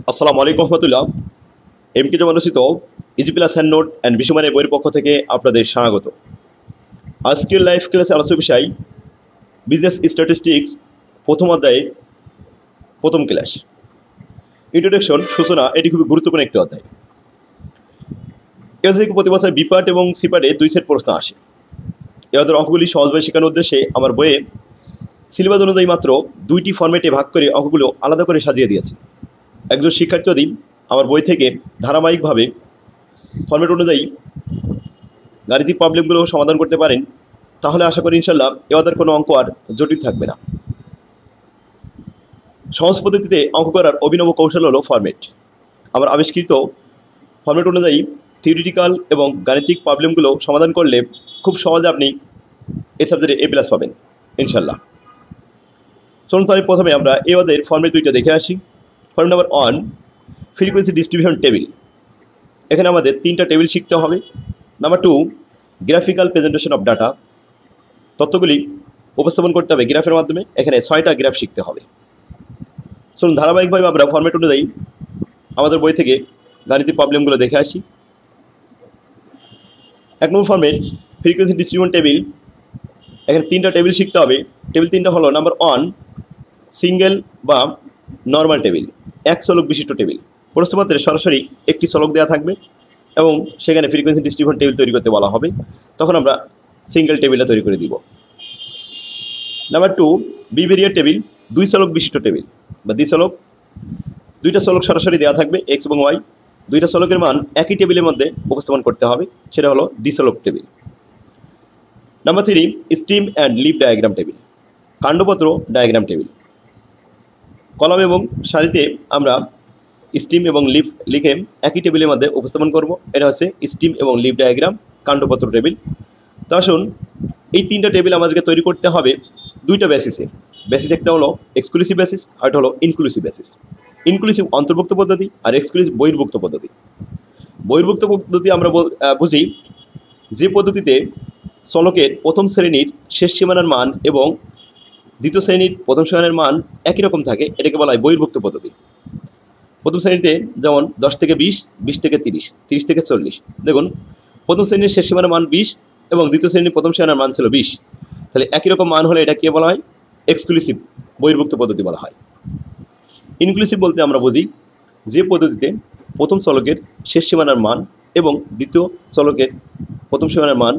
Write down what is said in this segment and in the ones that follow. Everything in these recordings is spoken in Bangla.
আসসালামু আলাইকুম রহমতুল্লাহ। এমকে জমানুসিত easy plus hand note and বিশ্বমানের বইয়ের পক্ষ থেকে আপনাদের স্বাগত। আজকের লাইভ ক্লাসে আলোচ্য বিষয় বিজনেস স্ট্যাটিস্টিক্স প্রথম অধ্যায়ে প্রথম ক্লাস ইন্ট্রোডাকশন সূচনা। এটি খুবই গুরুত্বপূর্ণ একটি অধ্যায়। এ থেকে প্রতি বছর বি পার্ট এবং সি পার্টে 2 সেট প্রশ্ন আসে। এ অধ্যায়ের অঙ্কগুলি সহজভাবে শেখানোর উদ্দেশ্যে আমার বইয়ে সিলেবাস অনুযায়ী মাত্র 2টি ফরম্যাটে ভাগ করে অঙ্কগুলো আলাদা করে সাজিয়ে দিয়েছি। একজন শিক্ষার্থী যদি আমার বই থেকে ধারাবাহিকভাবে ফরম্যাট অনুযায়ী গাণিতিক প্রবলেমগুলো সমাধান করতে পারেন, তাহলে আশা করি ইনশাল্লাহ এ অধ্যায়ের কোনো অঙ্ক আর জটিল থাকবে না। সহজ পদ্ধতিতে অঙ্ক করার অভিনব কৌশল হলো ফরম্যাট। আমার আবিষ্কৃত ফরম্যাট অনুযায়ী থিওরিটিক্যাল এবং গাণিতিক প্রবলেমগুলো সমাধান করলে খুব সহজে আপনি এই সাবজেক্টে A+ পাবেন ইনশাল্লাহ। চলুন তাহলে প্রথমে আমরা এই অধ্যায়ের ফরম্যাট 2টা দেখে আসি। Format number 1, frequency distribution table. এখানে আমাদের 3টা টেবিল শিখতে হবে। Number 2, graphical presentation of data. তথ্যগুলি উপস্থাপন করতে হবে গ্রাফের মাধ্যমে। এখানে 6টা গ্রাফ শিখতে হবে। চলুন ধারাবাহিকভাবে আমরা ফরম্যাট অনুযায়ী আমাদের বই থেকে গাণিতিক প্রবলেমগুলো দেখে আসি। 1 নম্বর ফরম্যাট, ফ্রিকোয়েন্সি ডিস্ট্রিবিউশন টেবিল। এখানে 3টা টেবিল শিখতে হবে। টেবিল 3টা হলো নাম্বার 1, সিঙ্গেল বা নর্মাল টেবিল, এক চলক বিশিষ্ট টেবিল। প্রশ্নপত্রে সরাসরি একটি চলক দেওয়া থাকবে এবং সেখানে ফ্রিকোয়েন্সি ডিস্ট্রিবিউশন টেবিল তৈরি করতে বলা হবে, তখন আমরা সিঙ্গেল টেবিলটা তৈরি করে দিব। নাম্বার 2, বিভেরিয়েট টেবিল, 2 চলক বিশিষ্ট টেবিল বা দ্বিচলক। 2টা চলক সরাসরি দেওয়া থাকবে এক্স এবং ওয়াই। 2টা চলকের মান একই টেবিলের মধ্যে উপস্থাপন করতে হবে, সেটা হলো দ্বিচলক table. Number 3, stream and leaf diagram table, কাণ্ডপত্র ডায়াগ্রাম টেবিল। কলাম এবং সারিতে আমরা স্ট্রিম এবং লিভ লিখে একই টেবিলের মধ্যে উপস্থাপন করব। এটা হচ্ছে স্ট্রিম এবং লিভ ডায়াগ্রাম, কাণ্ডপত্র টেবিল। তো আসুন, এই 3টা টেবিল আমাদেরকে তৈরি করতে হবে 2টা বেসিসে। বেসিস একটা হলো এক্সক্লুসিভ বেসিস, আর একটা হলো ইনক্লুসিভ বেসিস। ইনক্লুসিভ অন্তর্ভুক্ত পদ্ধতি আর এক্সক্লুসিভ বহির্ভুক্ত পদ্ধতি। বহির্ভুক্ত পদ্ধতি আমরা বুঝি যে পদ্ধতিতে চলকের প্রথম শ্রেণীর শেষ সীমানার মান এবং দ্বিতীয় শ্রেণীর প্রথম সীমানার মান একই রকম থাকে, এটাকে বলা হয় বহির্ভুক্ত পদ্ধতি। প্রথম শ্রেণীতে যেমন 10 থেকে 20, 20 থেকে 30, 30 থেকে 40। দেখুন, প্রথম শ্রেণীর শেষ সীমানার মান 20 এবং দ্বিতীয় শ্রেণীর প্রথম সীমানার মান ছিল 20, তাহলে একই রকম মান হলে এটা কে বলা হয়? এক্সক্লুসিভ বহির্ভুক্ত পদ্ধতি বলা হয়। ইনক্লুসিভ বলতে আমরা বুঝি যে পদ্ধতিতে প্রথম চলকের শেষ সীমানার মান এবং দ্বিতীয় চলকের প্রথম সীমানার মান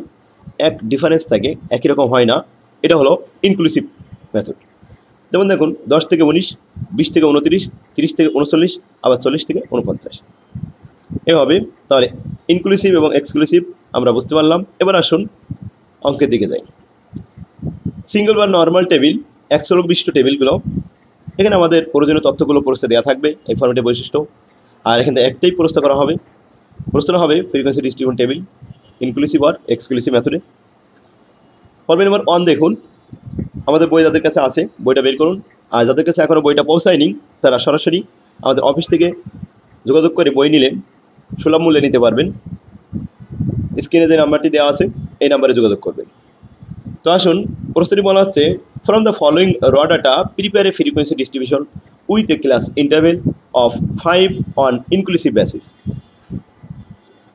এক ডিফারেন্স থাকে, একই রকম হয় না, এটা হলো ইনক্লুসিভ মেথড। যেমন দেখুন, 10 থেকে 19, 20 থেকে 29, 30 থেকে 39, আবার 40 থেকে 49 এভাবে। তাহলে ইনক্লুসিভ এবং এক্সক্লুসিভ আমরা বুঝতে পারলাম। এবার আসুন অঙ্কের দিকে যাই। সিঙ্গেল বা নর্মাল টেবিল, এক চলক বিশিষ্ট টেবিলগুলো, এখানে আমাদের প্রয়োজনীয় তথ্যগুলো প্রশ্নে দেওয়া থাকবে, এই ফরম্যাটের বৈশিষ্ট্য। আর এখানে একটাই প্রশ্ন করা হবে, প্রশ্ন হবে ফ্রিকোয়েন্সি ডিস্ট্রিবিউশন টেবিল, ইনক্লুসিভ আর এক্সক্লুসিভ মেথডে। ফরম্যাট নাম্বার 1 দেখুন, আমাদের বই যাদের কাছে আছে বইটা বের করুন, আর যাদের কাছে এখনও বইটা পৌঁছায়নি তারা সরাসরি আমাদের অফিস থেকে যোগাযোগ করে বই নিলে সুলভ মূল্যে নিতে পারবেন। স্ক্রিনে যে নাম্বারটি দেওয়া আছে এই নাম্বারে যোগাযোগ করবেন। তো আসুন, প্রশ্নটি বলা হচ্ছে, ফ্রম দ্য ফলোয়িং র data prepare a frequency distribution with a class interval of 5 on inclusive basis.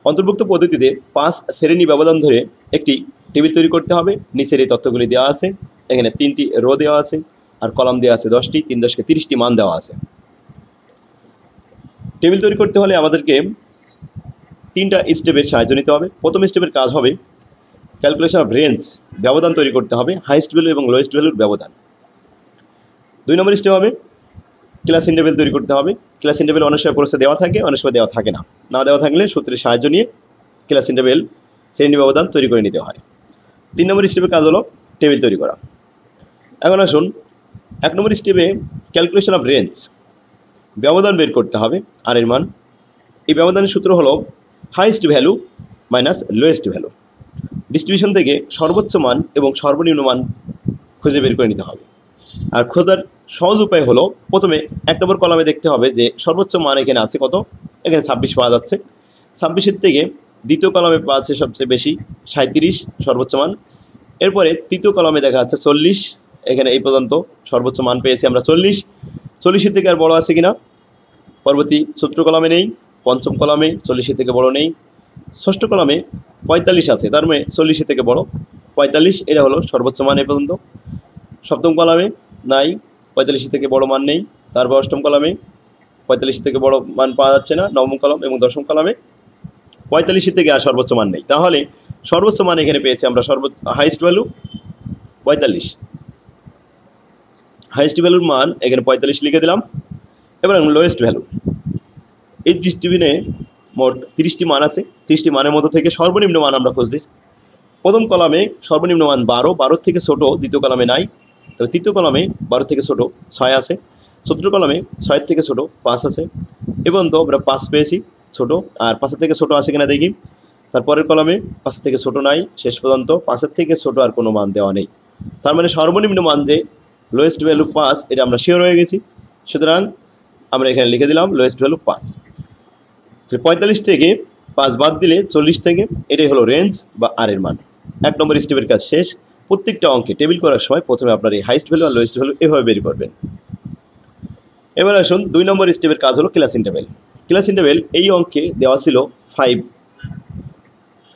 অন্তর্ভুক্ত পদ্ধতিতে 5 শ্রেণী ব্যবধান ধরে একটি টেবিল তৈরি করতে হবে। নিচের এই তথ্যগুলি দেওয়া আছে, এখানে 3টি রো দেওয়া আছে আর কলাম দেওয়া আছে 10টি, 3 10 30টি মান দেওয়া আছে। টেবিল তৈরি করতে হলে আমাদেরকে 3টা স্টেপের সাহায্য নিতে হবে। প্রথম স্টেপের কাজ হবে ক্যালকুলেশন অফ রেঞ্জ, ব্যবধান তৈরি করতে হবে, হাইয়েস্ট ভ্যালু এবং লোয়েস্ট ভ্যালুর ব্যবধান। 2 নম্বর স্টেপ হবে ক্লাস ইন্টারভেল তৈরি করতে হবে। ক্লাস ইন্টারভেল অনেক সময় প্রশ্নে দেওয়া থাকে, অনেক সময় দেওয়া থাকে না। না দেওয়া থাকলে সূত্রের সাহায্য নিয়ে ক্লাস ইন্টারভেল শ্রেণী ব্যবধান তৈরি করে নিতে হয়। 3 নম্বর স্টেপের কাজ হলো টেবিল তৈরি করা। এখন আসুন, 1 নম্বর স্টেপে ক্যালকুলেশন অফ রেঞ্জ, ব্যবধান বের করতে হবে আর এর মান। এই ব্যবধানের সূত্র হলো highest value minus lowest value. Distribution থেকে সর্বোচ্চ মান এবং সর্বনিম্ন মান খুঁজে বের করে নিতে হবে। আর খোঁজার সহজ উপায় হলো, প্রথমে 1 নম্বর কলামে দেখতে হবে যে সর্বোচ্চ মান এখানে আছে কত, এখানে 26 পাওয়া যাচ্ছে। 26-এর থেকে দ্বিতীয় কলামে পাওয়া যাচ্ছে সবচেয়ে বেশি 37 সর্বোচ্চ মান। এরপরে তৃতীয় কলামে দেখা যাচ্ছে 40, এখানে এই পর্যন্ত সর্বোচ্চ মান পেয়েছি আমরা 40। 40-এর থেকে আর বড় আছে কিনা পরবর্তী চতুর্থ কলামে নেই, পঞ্চম কলামে 40 থেকে বড় নেই, ষষ্ঠ কলামে 45 আছে, তার মানে 40 থেকে বড় 45, এটা হলো সর্বোচ্চ মান এ পর্যন্ত। সপ্তম কলামে নাই, 45 থেকে বড় মান নেই। তারপর অষ্টম কলামে 45 থেকে বড় মান পাওয়া যাচ্ছে না। নবম কলাম এবং দশম কলামে 45 থেকে আর সর্বোচ্চ মান নেই। তাহলে সর্বোচ্চ মান এখানে পেয়েছি আমরা, হাইস্ট ভ্যালু 45, হাইস্ট ভ্যালুর মান এখানে 45 লিখে দিলাম। এবার লোয়েস্ট ভ্যালু, এই ডিস্ট্রিবিউশনে মোট 30টি মান আছে। 30টি মানের মধ্যে থেকে সর্বনিম্ন মান আমরা খুঁজছি। প্রথম কলামে সর্বনিম্ন মান 12, 12 থেকে ছোট দ্বিতীয় কলামে নাই। তবে তৃতীয় কলামে 12 থেকে ছোট 6 আছে। চতুর্থ কলামে 6 থেকে ছোট 5 আছে। এবং তো আমরা 5 পেয়েছি ছোট, আর 5 থেকে ছোট আছে কিনা দেখি। তারপরের কলামে 5 থেকে ছোট নাই, শেষ পর্যন্ত 5 থেকে ছোট আর কোনো মান দেওয়া নেই। তার মানে সর্বনিম্ন মান যে লোয়েস্ট ভ্যালু 5, এটা আমরা শিওর হয়ে গেছি। সুতরাং আমরা এখানে লিখে দিলাম লোয়েস্ট ভ্যালু 5। 45 থেকে 5 বাদ দিলে 40 থেকে, এটাই হলো রেঞ্জ বা আর এর মান। 1 নম্বর স্টেপের কাজ শেষ। প্রত্যেকটা অঙ্কে টেবিল করার সময় প্রথমে আপনার এই হাইস্ট ভ্যালু আর লোয়েস্ট ভ্যালু এভাবে বের করবেন। এবার আসুন 2 নম্বর স্টেপের কাজ হলো ক্লাস ইন্টারভ্যাল। ক্লাস ইন্টারভ্যাল এই অঙ্কে দেওয়া ছিল 5,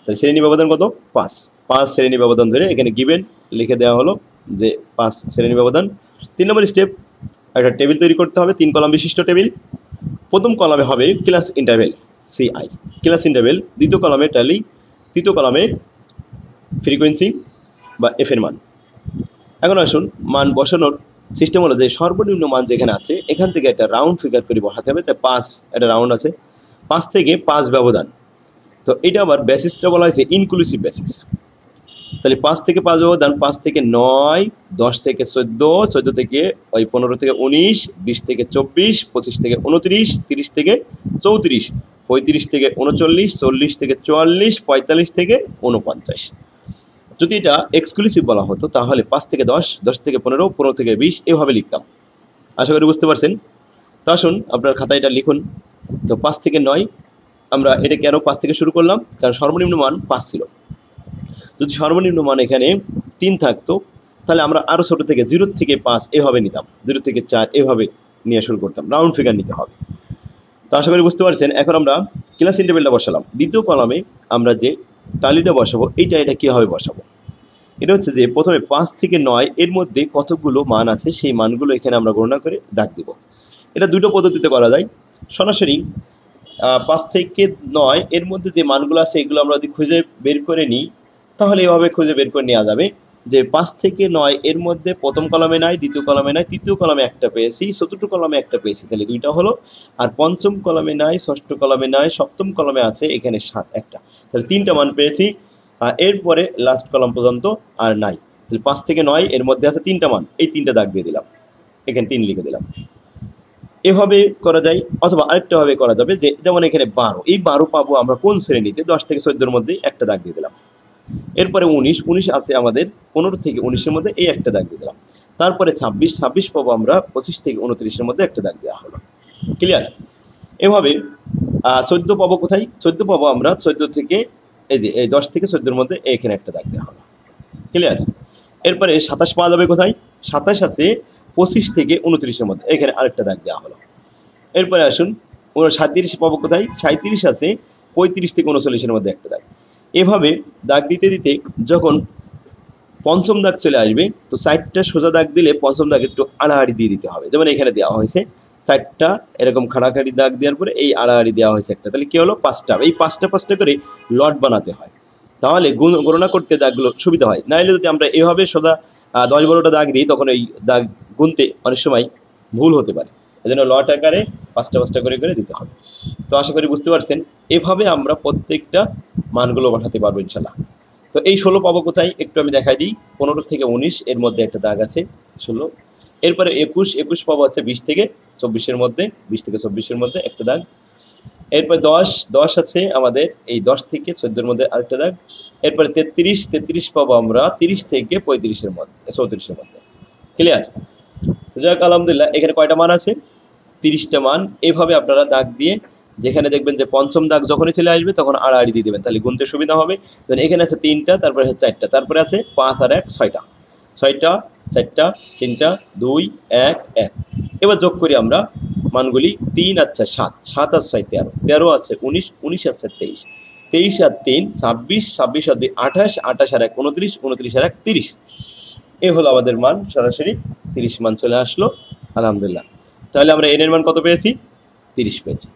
তাহলে শ্রেণী ব্যবধান কত? 5। 5 শ্রেণী ব্যবধান ধরে এখানে গিভেন লিখে দেওয়া হলো যে 5 শ্রেণী ব্যবধান। 3 নম্বর স্টেপ, একটা টেবিল তৈরি করতে হবে, 3 কলাম বিশিষ্ট টেবিল। প্রথম কলামে হবে class interval CI, class interval. দ্বিতীয় কলামে ট্যালি, তৃতীয় কলামে ফ্রিকোয়েন্সি বা এফ এর মান। এখন আসুন মান বসানোর সিস্টেম হলো যে সর্বনিম্ন মান যেখানে আছে এখান থেকে একটা রাউন্ড ফিগার করে বসাতে হবে। তাই 5 একটা রাউন্ড আছে, 5 থেকে 5 ব্যবধান। তো এটা আবার বেসিসটা বলা হয়েছে ইনক্লুসিভ বেসিস। তাহলে 5 থেকে 5 ব্যবধান, 5 থেকে 9, 10 থেকে 14, 14 থেকে 15 থেকে 19, 20 থেকে 24, 25 থেকে 29, 30 থেকে 34, 35 থেকে 39, 40 থেকে 44, 45 থেকে 49। যদি এটা এক্সক্লুসিভ বলা হতো তাহলে 5 থেকে 10, 10 থেকে 15, 15 থেকে 20 এভাবে লিখতাম। আশা করি বুঝতে পারছেন। তো আসুন আপনার খাতায় এটা লিখুন। তো 5 থেকে 9, আমরা এটা কেন 5 থেকে শুরু করলাম? কারণ সর্বনিম্ন মান 5 ছিল। যদি সর্বনিম্ন মান এখানে 3 থাকতো তাহলে আমরা আরও ছোটো থেকে 0 থেকে 5 এভাবে নিতাম, 0 থেকে 4 এভাবে নিয়ে শুরু করতাম। রাউন্ড ফিগার নিতে হবে। তো আশা করি বুঝতে পারছেন। এখন আমরা ক্লাস ইন্টারভ্যালটা বসালাম। দ্বিতীয় কলামে আমরা যে টালিটা বসাবো এটা কীভাবে বসাবো? এটা হচ্ছে যে প্রথমে 5 থেকে 9 এর মধ্যে কতগুলো মান আছে সেই মানগুলো এখানে আমরা গণনা করে দাগ দিব। এটা দুটো পদ্ধতিতে করা যায়। সরাসরি 5 থেকে 9 এর মধ্যে যে মানগুলো আছে এগুলো আমরা যদি খুঁজে বের করে নিই তাহলে এভাবে খুঁজে বের করে নেওয়া যাবে যে 5 থেকে 9 এর মধ্যে প্রথম কলামে নাই, দ্বিতীয় কলামে নাই, তৃতীয় কলামে একটা পেয়েছি, চতুর্থ কলামে একটা পেয়েছি, তাহলে 2টা হলো। আর পঞ্চম কলামে নাই, ষষ্ঠ কলামে নাই, সপ্তম কলামে আছে এখানে 7 একটা, তাহলে 3টা মান পেয়েছি। আর এরপরে লাস্ট কলাম পর্যন্ত আর নাই, তাহলে 5 থেকে 9 এর মধ্যে আছে 3টা মান, এই 3টা দাগ দিয়ে দিলাম, এখানে 3 লিখে দিলাম। এভাবে করা যায়। অথবা আরেকটা ভাবে করা যাবে যে যেমন এখানে 12, এই 12 পাবো আমরা কোন শ্রেণীতে? 10 থেকে 14 মধ্যে একটা দাগ দিয়ে দিলাম। এরপরে 19 আছে আমাদের 15 থেকে 19-এর মধ্যে, এই একটা দাগ দিয়ে দিলাম। তারপরে 26 পাবো আমরা 25 থেকে 29-এর মধ্যে একটা দাগ দেওয়া হলো। ক্লিয়ার? এভাবে 14 পাবো কোথায়? 14 পাবো আমরা 14 থেকে এই 10 থেকে 14-এর মধ্যে এখানে একটা দাগ দেওয়া হলো। ক্লিয়ার? এরপরে 27 পাওয়া যাবে কোথায়? 27 আছে 25 থেকে 29-এর মধ্যে, এখানে আরেকটা দাগ দেওয়া হলো। এরপরে আসুন 37 পাবো কোথায়? 37 আছে 35 থেকে 39-এর মধ্যে একটা দাগ। এভাবে দাগ দিতে দিতে যখন পঞ্চম দাগ চলে আসবে তো 4টা সোজা দাগ দিলে পঞ্চম দাগ একটু আড়াআড়ি দিয়ে দিতে হবে। যেমন এখানে দেওয়া হয়েছে 4টা এরকম খাড়াখাড়ি দাগ দেওয়ার পরে এই আড়াআড়ি দেওয়া হয়েছে একটা, তাহলে কী হলো? 5টা। এই 5টা করে লট বানাতে হয়, তাহলে গণনা করতে দাগগুলো সুবিধা হয়। নাহলে যদি আমরা এভাবে সোজা 10-12টা দাগ দিই তখন এই দাগ গুনতে অনেক সময় ভুল হতে পারে। এজন্য লট আকারে 5টা করে করে দিতে হবে। তো আশা করি বুঝতে পারছেন। এভাবে আমরা প্রত্যেকটা মানগুলো বসাতে পারবো ইনশাল্লাহ। তো এই 16 পাবো কোথায় একটু আমি দেখাই দিই। 15 থেকে 19 এর মধ্যে একটা দাগ আছে 16। এরপরে 21 পাবো আছে 20 থেকে 24-এর মধ্যে, 20 থেকে 24-এর মধ্যে একটা দাগ। এরপর 10 আছে আমাদের এই 10 থেকে 14-এর মধ্যে আরেকটা দাগ। এরপরে 33 পাবো আমরা 30 থেকে 35-এর মধ্যে, 34-এর মধ্যে। ক্লিয়ার? তো যাক আলহামদুলিল্লাহ, এখানে কয়টা মান আছে? 30টা মান। এইভাবে আপনারা দাগ দিয়ে যেখানে দেখবেন যে পঞ্চম দাগ যখনই চলে আসবে তখন আড়াআড়ি দিয়ে দেবেন, তাহলে গুনতে সুবিধা হবে। এখানে আছে 3টা, তারপরে আছে 4টা, তারপরে আছে 5 আর 1 6টা, 6টা 4টা 3টা 2 1 1। এবার যোগ করি আমরা মানগুলি 3 আর 4 7, 7 আর 6 13, 13 আছে 19, 19 আর 4 23, 23 আর 3 26, 26 আর 2 28, 28 আর 1 29, 29 আর 1 30। এ হলো আমাদের মান, সরাসরি 30 মান চলে আসলো। আলহামদুলিল্লাহ। তাহলে আমরা এন এর মান কত পেয়েছি? 30 পেয়েছি।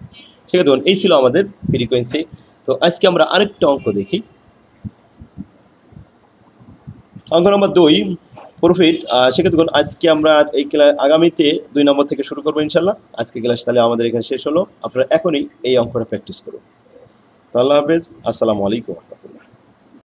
ঠিক আছে, এই ছিল আমাদের ফ্রিকোয়েন্সি। তো আজকে আমরা আরেকটা অঙ্ক দেখি। অঙ্ক নম্বর 2, প্রফিট। সেক্ষেত্রে আজকে আমরা এই ক্লাস আগামীতে 2 নম্বর থেকে শুরু করবো ইনশাল্লাহ। আজকে ক্লাস তাহলে আমাদের এখানে শেষ হলো। আপনারা এখনই এই অঙ্কটা প্র্যাকটিস করুন। তো আল্লাহ হাফেজ, আসসালামু আলাইকুম রহমতুল্লাহ।